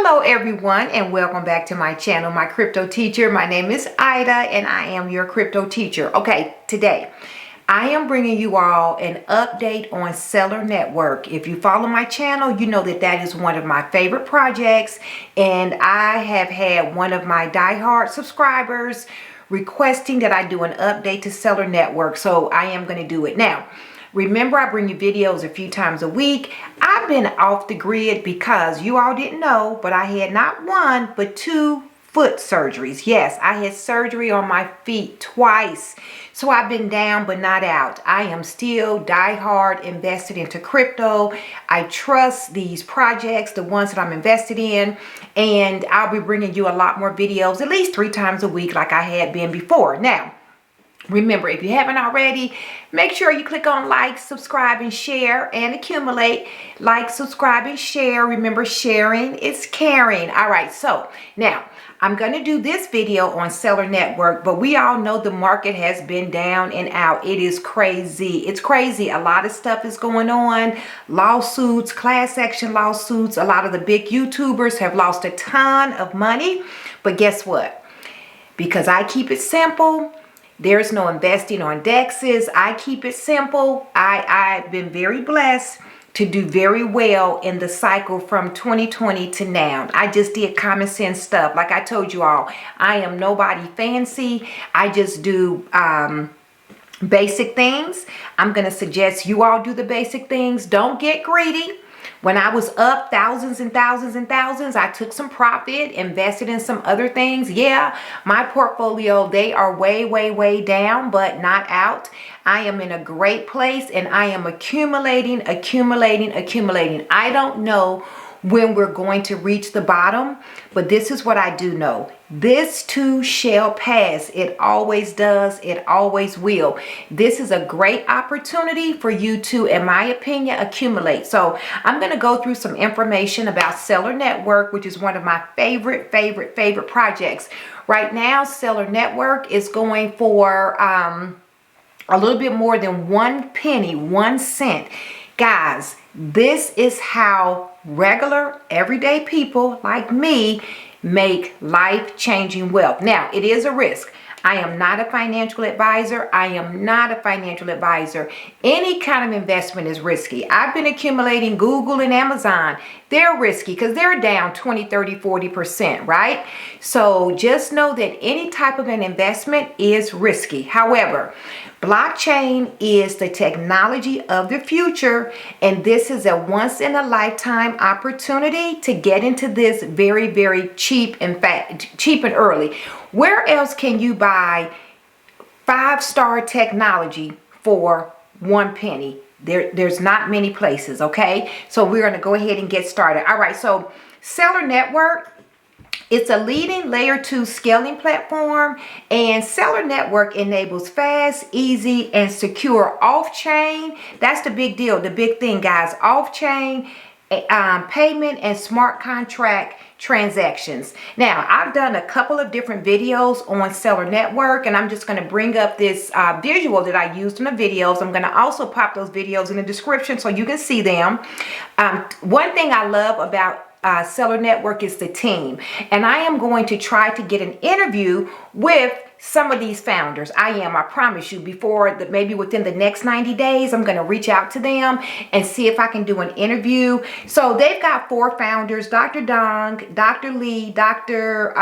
Hello everyone, and welcome back to my channel, My Crypto Teacher. My name is Ida and I am your crypto teacher. Okay, today I am bringing you all an update on Celer Network. If you follow my channel, you know that that is one of my favorite projects, and I have had one of my diehard subscribers requesting that I do an update to Celer Network, so I am going to do it now. Remember, I bring you videos a few times a week. I've been off the grid because you all didn't know, but I had not one, but two foot surgeries. Yes, I had surgery on my feet twice. So I've been down, but not out. I am still diehard invested into crypto. I trust these projects, the ones that I'm invested in, and I'll be bringing you a lot more videos, at least 3 times a week like I had been before. Now, remember, if you haven't already, make sure you click on like, subscribe, and share, and accumulate. Like, subscribe, and share. Remember, sharing is caring. All right, so now I'm going to do this video on Celer Network, but we all know the market has been down and out. It is crazy. It's crazy. A lot of stuff is going on. Lawsuits, class action lawsuits. A lot of the big YouTubers have lost a ton of money. But guess what? Because I keep it simple, there's no investing on DEXs. I keep it simple. I've been very blessed to do very well in the cycle from 2020 to now. I just did common sense stuff. Like I told you all, I am nobody fancy. I just do basic things. I'm going to suggest you all do the basic things. Don't get greedy. When I was up thousands and thousands and thousands, I took some profit, invested in some other things. Yeah, my portfolio, they are way down, but not out. I am in a great place and I am accumulating. I don't know when we're going to reach the bottom, but this is what I do know. This too shall pass. It always does. It always will. This is a great opportunity for you to, in my opinion, accumulate. So I'm going to go through some information about Celer Network, which is one of my favorite projects. Right now, Celer Network is going for a little bit more than 1 penny, 1 cent. Guys, this is how regular, everyday people like me make life-changing wealth. Now, it is a risk. I am not a financial advisor. Any kind of investment is risky. I've been accumulating Google and Amazon. They're risky because they're down 20, 30, 40%, right? So just know that any type of an investment is risky. However, blockchain is the technology of the future, and this is a once-in-a-lifetime opportunity to get into this very cheap and early. Where else can you buy 5-star technology for 1 penny? There's not many places, okay? So we're going to go ahead and get started. All right, so Celer Network, it's a leading layer 2 scaling platform, and Celer Network enables fast, easy, and secure off-chain. That's the big deal, the big thing, guys. Off-chain payment and smart contract transactions. Now, I've done a couple of different videos on Celer Network, and I'm just going to bring up this visual that I used in the videos. I'm going to also pop those videos in the description so you can see them. One thing I love about Celer Network is the team, and I am going to try to get an interview with some of these founders. I promise you, maybe within the next 90 days, I'm going to reach out to them and see if I can do an interview. So they've got 4 founders: Dr. Dong, Dr. Lee, Dr.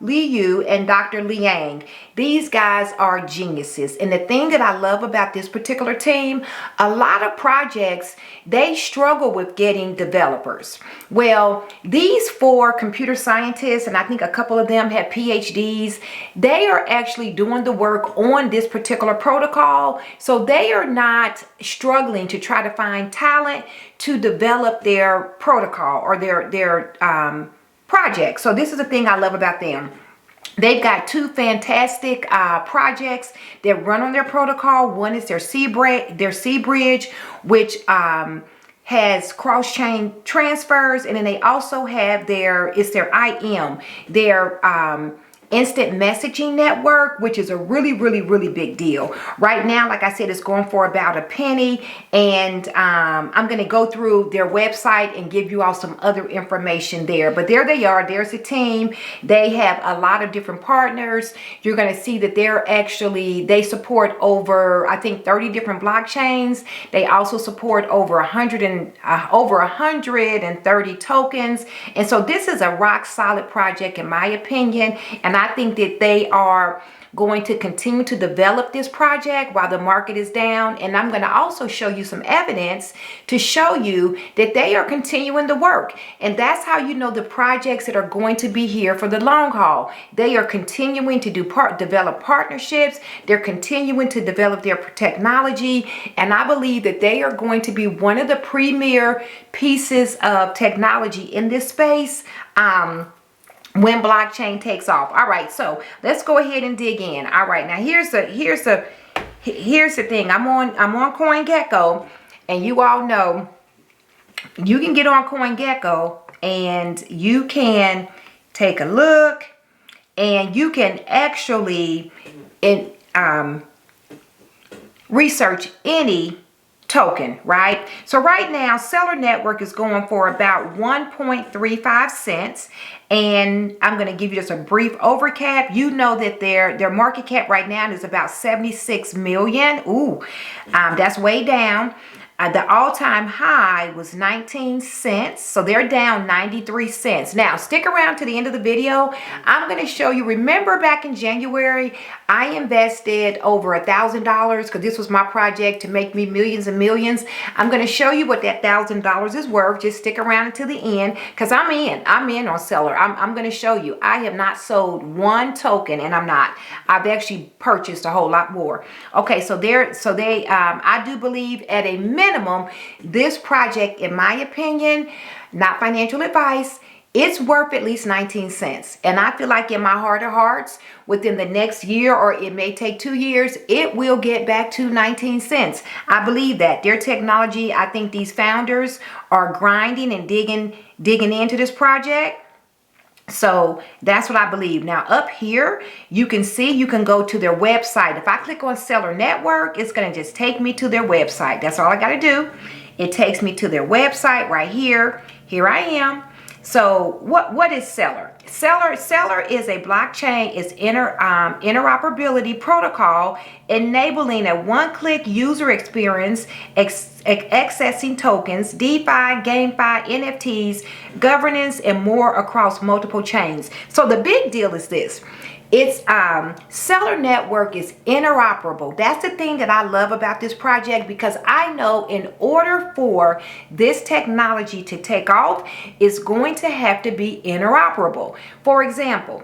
Liu, and Dr. Liang. These guys are geniuses. And the thing that I love about this particular team, a lot of projects, they struggle with getting developers. Well, these 4 computer scientists, and I think a couple of them have PhDs, they are actually doing the work on this particular protocol. So they are not struggling to try to find talent to develop their protocol or their project. So this is the thing I love about them. They've got 2 fantastic projects that run on their protocol. One is their C Bridge, which has cross-chain transfers, and then they also have their IM, their instant messaging network, which is a really, really, really big deal. Right now, like I said, it's going for about a penny. And I'm going to go through their website and give you all some other information there. But there they are. There's a team. They have a lot of different partners. You're going to see that they support over, I think, 30 different blockchains. They also support over 130 tokens. And so this is a rock solid project, in my opinion. And I think that they are going to continue to develop this project while the market is down. And I'm going to also show you some evidence to show you that they are continuing to work. And that's how you know the projects that are going to be here for the long haul. They are continuing to develop partnerships. They're continuing to develop their technology. And I believe that they are going to be one of the premier pieces of technology in this space when blockchain takes off. All right, so let's go ahead and dig in. All right, now here's the thing. I'm on CoinGecko, and you all know you can get on CoinGecko and you can take a look, and you can actually research any token, right? So right now, Celer Network is going for about 1.35 cents. And I'm going to give you just a brief overcap. You know that their market cap right now is about 76 million. Ooh, that's way down. The all-time high was 19 cents. So they're down 93 cents. Now, stick around to the end of the video. I'm going to show you. Remember back in January, I invested over $1,000 because this was my project to make me millions and millions. I'm going to show you what that $1,000 is worth. Just stick around until the end because I'm in on Celer. I'm going to show you. I have not sold one token, and I've actually purchased a whole lot more. Okay, so I do believe at a minimum, this project, in my opinion, not financial advice, it's worth at least 19 cents. And I feel like in my heart of hearts, within the next year, or it may take 2 years, it will get back to 19 cents. I believe that. Their technology, I think these founders are grinding and digging into this project. So that's what I believe. Now up here, you can see, you can go to their website. If I click on Celer Network, it's going to just take me to their website. That's all I got to do. It takes me to their website right here. Here I am. So what is Celer? Celer is a blockchain, it's interoperability protocol enabling a one-click user experience, accessing tokens, DeFi, GameFi, NFTs, governance, and more across multiple chains. So the big deal is this. It's Celer Network is interoperable. That's the thing that I love about this project, because I know in order for this technology to take off, it's going to have to be interoperable. For example,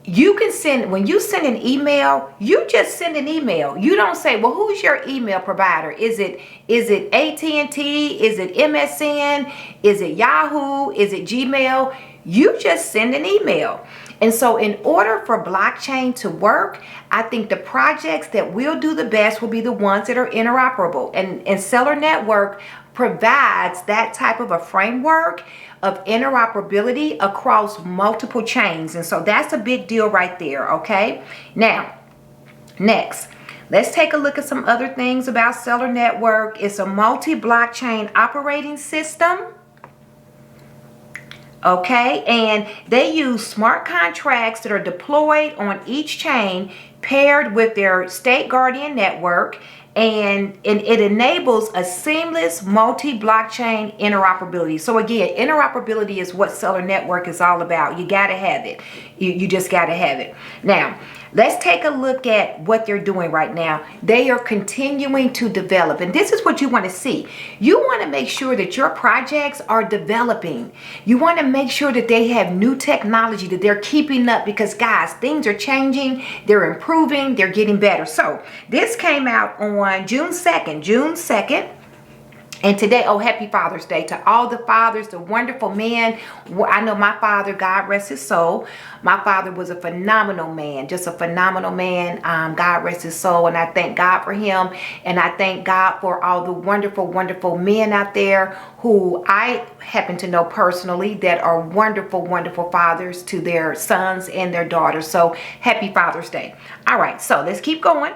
you can send, when you send an email, you just send an email. You don't say, well, who's your email provider? Is it AT&T? Is it MSN? Is it Yahoo? Is it Gmail? You just send an email. And so in order for blockchain to work, I think the projects that will do the best will be the ones that are interoperable. And Celer Network provides that type of a framework of interoperability across multiple chains. And so that's a big deal right there, okay? Now, next, let's take a look at some other things about Celer Network. It's a multi-blockchain operating system. Okay, and they use smart contracts that are deployed on each chain paired with their state guardian network, and it enables a seamless multi-blockchain interoperability. So again, interoperability is what Celer Network is all about. You got to have it. You just got to have it. Now, let's take a look at what they're doing right now. They are continuing to develop, and this is what you want to see. You want to make sure that your projects are developing. You want to make sure that they have new technology, that they're keeping up, because guys, things are changing, they're improving, they're getting better. So this came out on June 2nd. And today, oh, happy Father's Day to all the fathers, the wonderful men. I know my father, God rest his soul. My father was a phenomenal man, just a phenomenal man. God rest his soul. And I thank God for him. And I thank God for all the wonderful, wonderful men out there who I happen to know personally that are wonderful, wonderful fathers to their sons and their daughters. So happy Father's Day. All right, so let's keep going.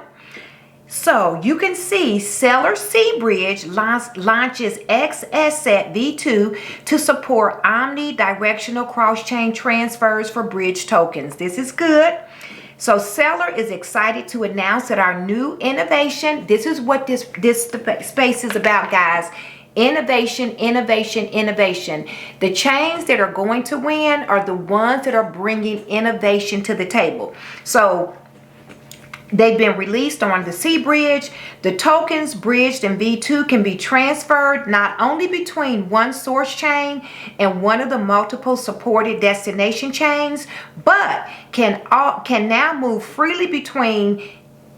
So you can see Celer Bridge launches XSET V2 to support omnidirectional cross-chain transfers for bridge tokens. This is good. So Celer is excited to announce that our new innovation, this is what this space is about, guys. Innovation, innovation, innovation. The chains that are going to win are the ones that are bringing innovation to the table. So they've been released on the C Bridge. The tokens bridged in V2 can be transferred not only between one source chain and one of the multiple supported destination chains, but can now move freely between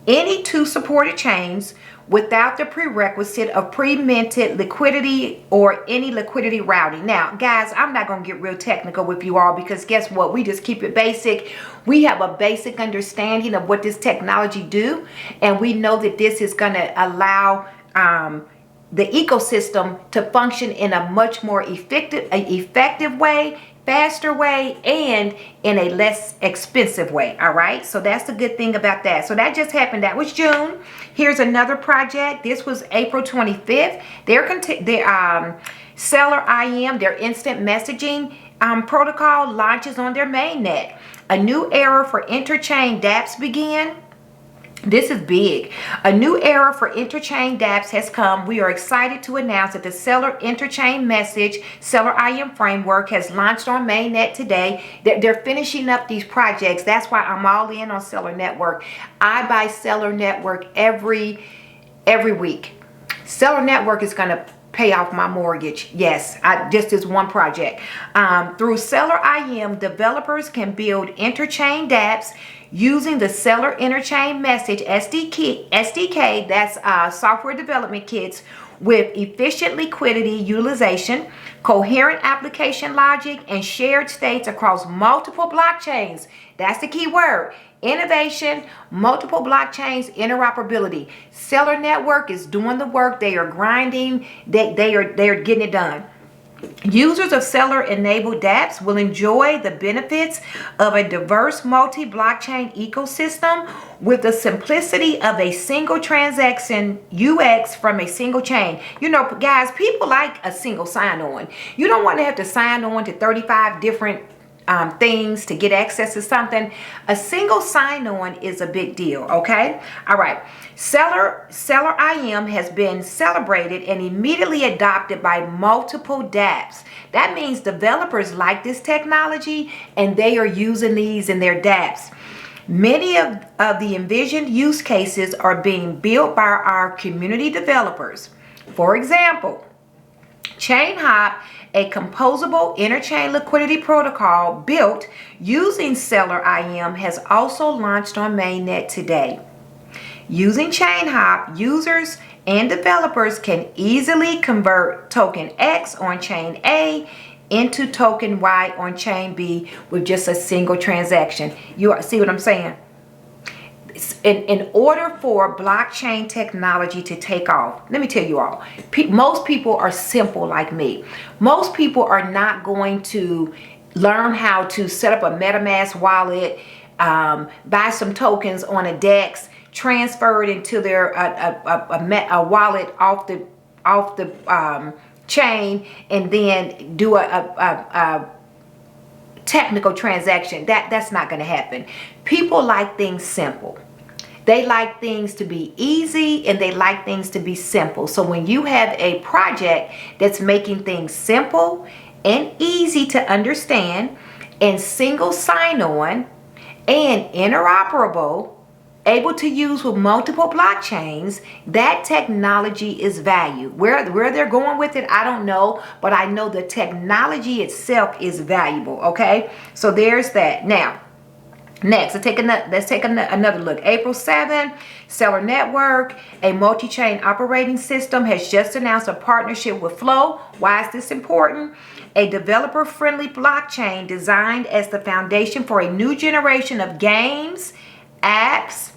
any two supported chains without the prerequisite of pre-minted liquidity or any liquidity routing. Now, guys, I'm not going to get real technical with you all because guess what? We just keep it basic. We have a basic understanding of what this technology do, and we know that this is going to allow the ecosystem to function in a much more effective way, faster way, and in a less expensive way. All right, so that's the good thing about that. So that just happened. That was June. Here's another project. This was April 25th. Their Celer IM, their instant messaging protocol, launches on their mainnet. A new era for interchain dApps began. This is big. A new era for interchain dApps has come. We are excited to announce that the Celer interchain message, Celer IM framework has launched on mainnet today. They're finishing up these projects. That's why I'm all in on Celer Network. I buy Celer Network every week. Celer Network is going to pay off my mortgage. Yes, just this one project. Through Celer IM, developers can build interchain dApps using the Celer Interchain Message SDK, that's software development kits, with efficient liquidity utilization, coherent application logic, and shared states across multiple blockchains. That's the key word. Innovation, multiple blockchains, interoperability. Celer Network is doing the work. They are grinding. They are getting it done. Users of Celer enabled dApps will enjoy the benefits of a diverse multi-blockchain ecosystem with the simplicity of a single transaction UX from a single chain. You know, guys, people like a single sign-on. You don't want to have to sign on to 35 different things to get access to something. A single sign-on is a big deal, okay? All right. Celer IM has been celebrated and immediately adopted by multiple dApps. That means developers like this technology and they are using these in their dApps. Many of the envisioned use cases are being built by our community developers. For example, ChainHop, a composable interchain liquidity protocol built using Celer IM, has also launched on mainnet today. Using ChainHop, users and developers can easily convert token X on chain A into token Y on chain B with just a single transaction. You see what I'm saying? In order for blockchain technology to take off, let me tell you all, most people are simple like me. Most people are not going to learn how to set up a MetaMask wallet, buy some tokens on a DEX, transfer it into their a wallet off the chain, and then do a technical transaction. That's not going to happen. People like things simple. They like things to be easy and they like things to be simple. So when you have a project that's making things simple and easy to understand and single sign-on and interoperable, able to use with multiple blockchains, that technology is valued. Where they're going with it, I don't know, but I know the technology itself is valuable, okay? So there's that. Now, Next, let's take another look. April 7th, Celer Network, a multi-chain operating system, has just announced a partnership with Flow. Why is this important? A developer-friendly blockchain designed as the foundation for a new generation of games, apps,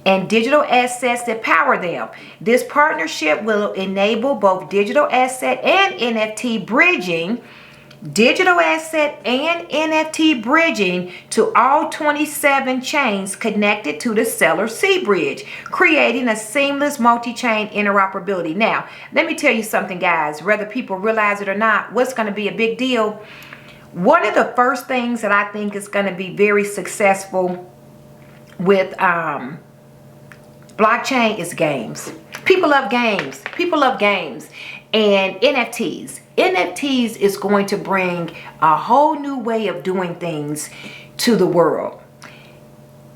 and digital assets that power them. This partnership will enable both digital asset and NFT bridging, to all 27 chains connected to the Celer C bridge, creating a seamless multi-chain interoperability. Now, let me tell you something, guys, whether people realize it or not, what's going to be a big deal? One of the first things that I think is going to be very successful with blockchain is games. People love games. People love games. And NFTs. NFTs is going to bring a whole new way of doing things to the world.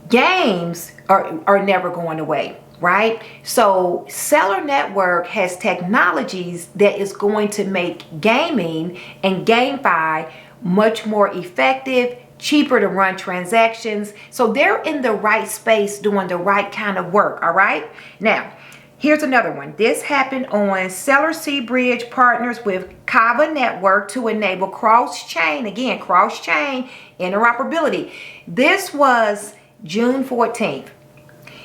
Games are never going away, right? So Celer Network has technologies that is going to make gaming and GameFi much more effective, cheaper to run transactions. So they're in the right space doing the right kind of work, all right? Now, here's another one. This happened on Celer C Bridge partners with Kava Network to enable cross-chain interoperability. This was June 14th.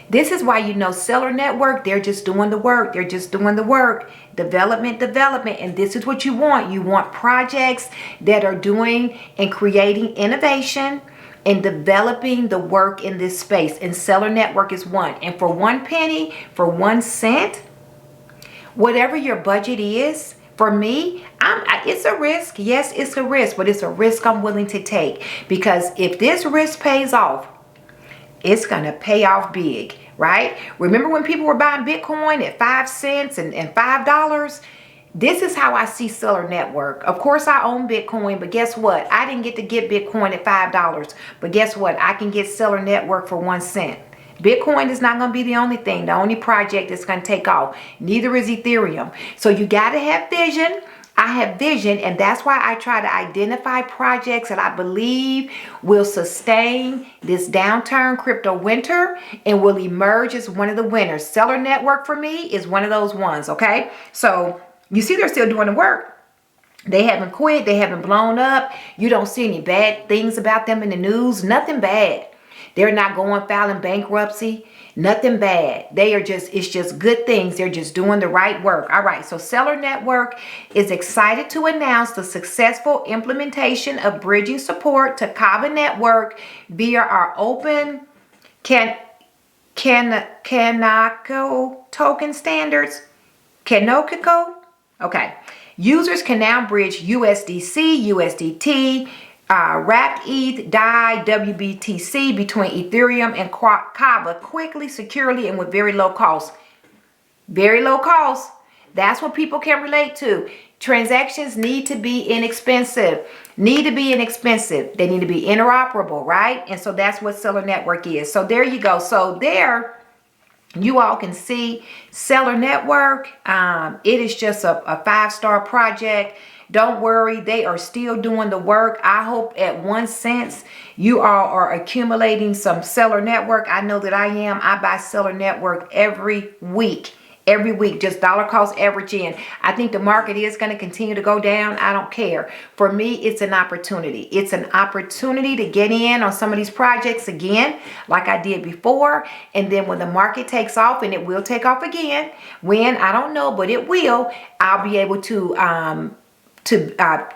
This is why you know Celer Network, they're just doing the work. They're just doing the work. Development. And this is what you want. You want projects that are doing and creating innovation and developing the work in this space. And Celer Network is one. And for 1 penny, for 1 cent, whatever your budget is, for me, it's a risk. Yes, it's a risk, but it's a risk I'm willing to take. Because if this risk pays off, it's going to pay off big, right? Remember when people were buying Bitcoin at 5 cents and $5? This is how I see Celer Network. Of course, I own Bitcoin, but guess what? I didn't get to get Bitcoin at $5. But guess what? I can get Celer Network for 1 cent. Bitcoin is not going to be the only thing, the only project that's going to take off. Neither is Ethereum. So you got to have vision. I have vision, and that's why I try to identify projects that I believe will sustain this downturn crypto winter and will emerge as one of the winners. Celer Network for me is one of those ones, okay? So you see they're still doing the work. They haven't quit. They haven't blown up. You don't see any bad things about them in the news. Nothing bad. They're not filing bankruptcy. Nothing bad. It's just good things. They're just doing the right work. All right. So Celer Network is excited to announce the successful implementation of bridging support to Kava Network via our open Kanako token standards. Kanoko? Okay. Users can now bridge USDC, USDT, Wrapped ETH, DAI, WBTC between Ethereum and Kava quickly, securely, and with very low cost. Very low cost. That's what people can relate to. Transactions need to be inexpensive. They need to be interoperable, right? And so that's what Celer Network is. So there you go. So there you all can see Celer Network. It is just a 5-star project. Don't worry, they are still doing the work. I hope at 1 cent you all are accumulating some Celer Network. I know that I am. I buy Celer Network every week. Every week, just dollar cost averaging. I think the market is going to continue to go down. I don't care. For me, it's an opportunity. It's an opportunity to get in on some of these projects again, like I did before. And then when the market takes off, and it will take off again, when, I don't know, but it will, I'll be able to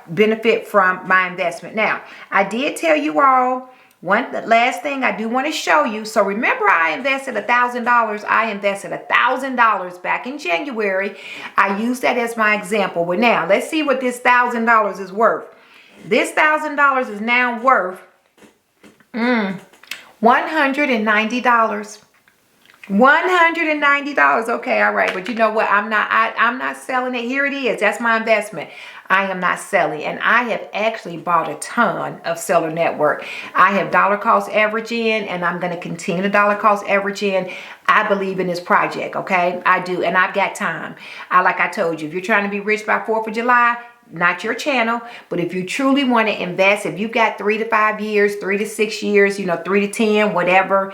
benefit from my investment. Now, I did tell you all the last thing I do want to show you. So remember, I invested $1,000. I invested $1,000 back in January. I used that as my example. But now let's see what this $1,000 is worth. This $1,000 is now worth $190. $190. Okay, all right. But you know what? I'm not selling it. Here it is. That's my investment. I am not selling. And I have actually bought a ton of Celer Network. I have dollar cost average in, and I'm going to continue to dollar cost average in. I believe in this project, okay? I do. And I've got time. Like I told you, if you're trying to be rich by 4th of July, not your channel, but if you truly want to invest, if you've got 3 to 5 years, 3 to 6 years, 3 to 10, whatever,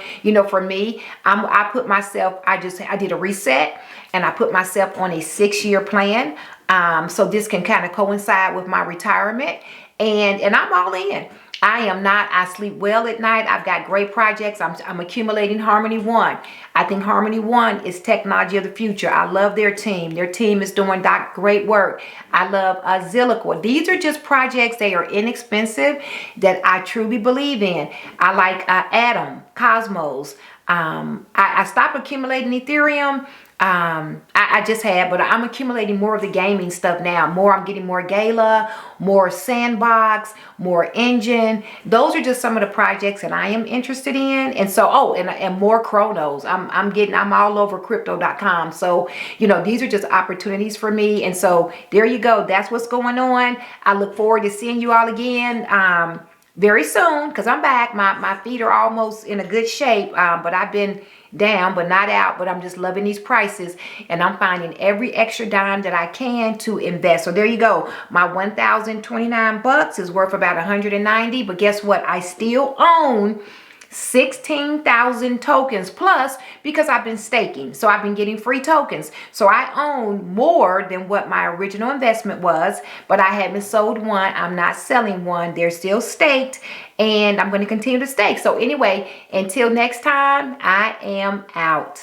for me, I put myself, I did a reset and I put myself on a 6-year plan. So this can kind of coincide with my retirement, and I'm all in. I am not. I sleep well at night. I've got great projects. I'm accumulating Harmony One. I think Harmony One is technology of the future. I love their team. Their team is doing great work. I love Zilliqua. These are just projects. They are inexpensive that I truly believe in. I like Atom, Cosmos. I stopped accumulating Ethereum. I just had, but I'm accumulating more of the gaming stuff now. I'm getting more Gala, more Sandbox, more Engine. Those are just some of the projects that I am interested in. And so, and more Chronos. I'm all over crypto.com. So, these are just opportunities for me. And so there you go. That's what's going on. I look forward to seeing you all again, very soon, because I'm back. My feet are almost in a good shape, but I've been down but not out. But I'm just loving these prices, and I'm finding every extra dime that I can to invest. So there you go. My 1,029 bucks is worth about 190, but guess what? I still own 16,000 tokens plus, because I've been staking. So I've been getting free tokens. So I own more than what my original investment was, but I haven't sold one. I'm not selling one. They're still staked, and I'm going to continue to stake. So anyway, until next time, I am out.